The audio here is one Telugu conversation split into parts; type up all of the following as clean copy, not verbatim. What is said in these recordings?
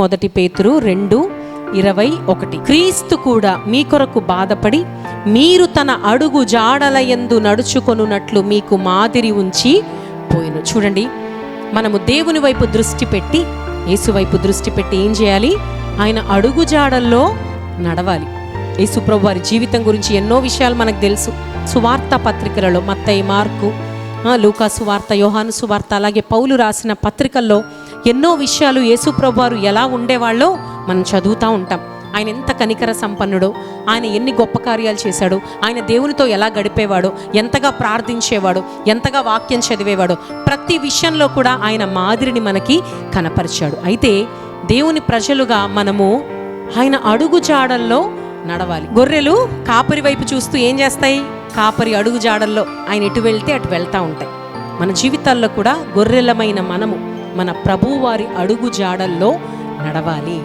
మొదటి పేతురు 2:21. క్రీస్తు కూడా మీ కొరకు బాధపడి మీరు తన అడుగు జాడల యందు నడుచుకొనున్నట్లు మీకు మాదిరి ఉంచి పోయిను. చూడండి, మనము దేవుని వైపు దృష్టి పెట్టి, యేసు వైపు దృష్టి పెట్టి ఏం చేయాలి? ఆయన అడుగు జాడల్లో నడవాలి. యేసు ప్రభు వారి జీవితం గురించి ఎన్నో విషయాలు మనకు తెలుసు. సువార్త పత్రికలలో మత్తయి, మార్కు, లూకా సువార్త, యోహాను సువార్త, అలాగే పౌలు రాసిన పత్రికల్లో ఎన్నో విషయాలు యేసు ప్రభు వారు ఎలా ఉండేవాళ్ళో మనం చదువుతూ ఉంటాం. ఆయన ఎంత కనికర సంపన్నుడో, ఆయన ఎన్ని గొప్ప కార్యాలు చేశాడో, ఆయన దేవునితో ఎలా గడిపేవాడో, ఎంతగా ప్రార్థించేవాడో, ఎంతగా వాక్యం చదివేవాడో, ప్రతి విషయంలో కూడా ఆయన మాదిరిని మనకి కనపరిచాడు. అయితే దేవుని ప్రజలుగా మనము ఆయన అడుగు జాడల్లో నడవాలి. గొర్రెలు కాపరి వైపు చూస్తూ ఏం చేస్తాయి? కాపరి అడుగు జాడల్లో ఆయన ఎటు వెళ్తే అటు వెళ్తూ ఉంటాయి. మన జీవితాల్లో కూడా గొర్రెలమైన మనము మన ప్రభువు వారి అడుగు జాడల్లో నడవాలి.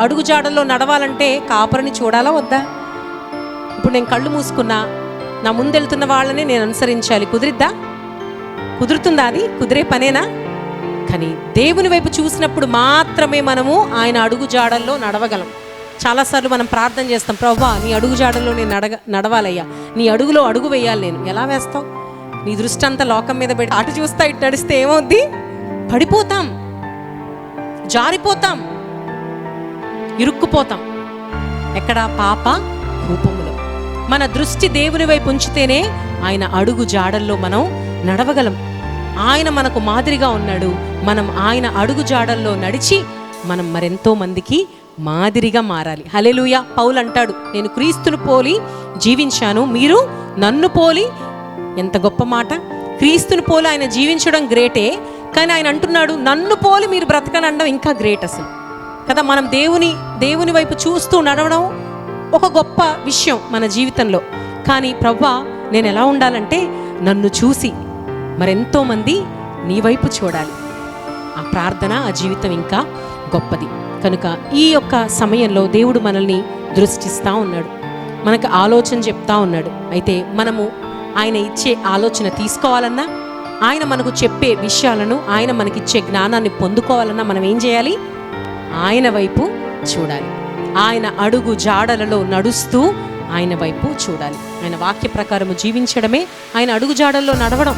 అడుగు జాడల్లో నడవాలంటే కాపరిని చూడాలా వద్దా? ఇప్పుడు నేను కళ్ళు మూసుకున్నా, నా ముందెళ్తున్న వాళ్ళని నేను అనుసరించాలి. కుదిరిద్దా? కుదురుతుందా? అది కుదిరే పనేనా? కానీ దేవుని వైపు చూసినప్పుడు మాత్రమే మనము ఆయన అడుగు జాడల్లో నడవగలం. చాలాసార్లు మనం ప్రార్థన చేస్తాం, ప్రభువా నీ అడుగు జాడల్లో నేను నడవాలయ్యా, నీ అడుగులో అడుగు వేయాలి. నేను ఎలా వేస్తావు? నీ దృష్టి అంతా లోకం మీద పెట్టి అటు చూస్తా ఇటు నడిస్తే ఏమవుద్ది? పడిపోతాం, జారిపోతాం, ఇరుక్కుపోతాం. ఎక్కడ? పాప రూపములో. మన దృష్టి దేవుని వైపు ఉంచితేనే ఆయన అడుగు జాడల్లో మనం నడవగలం. ఆయన మనకు మాదిరిగా ఉన్నాడు. మనం ఆయన అడుగు జాడల్లో నడిచి మనం మరెంతో మందికి మాదిరిగా మారాలి. హల్లెలూయా. పౌలు అంటాడు, నేను క్రీస్తును పోలి జీవించాను, మీరు నన్ను పోలి. ఎంత గొప్ప మాట! క్రీస్తును పోలి ఆయన జీవించడం గ్రేటే, కానీ ఆయన అంటున్నాడు నన్ను పోలి మీరు బ్రతకనడం ఇంకా గ్రేట్ అసలు కదా. మనం దేవుని వైపు చూస్తూ నడవడం ఒక గొప్ప విషయం మన జీవితంలో. కానీ ప్రభువా నేను ఎలా ఉండాలంటే నన్ను చూసి మరెంతో మంది నీ వైపు చూడాలి. ఆ ప్రార్థన, ఆ జీవితం ఇంకా గొప్పది. కనుక ఈ యొక్క సమయంలో దేవుడు మనల్ని దృష్టిస్తూ ఉన్నాడు, మనకు ఆలోచన చెప్తా ఉన్నాడు. అయితే మనము ఆయన ఇచ్చే ఆలోచన తీసుకోవాలన్నా, ఆయన మనకు చెప్పే విషయాలను, ఆయన మనకిచ్చే జ్ఞానాన్ని పొందుకోవాలన్నా మనం ఏం చేయాలి? ఆయన వైపు చూడాలి. ఆయన అడుగు జాడలలో నడుస్తూ ఆయన వైపు చూడాలి. ఆయన వాక్య ప్రకారము జీవించడమే ఆయన అడుగు జాడల్లో నడవడం.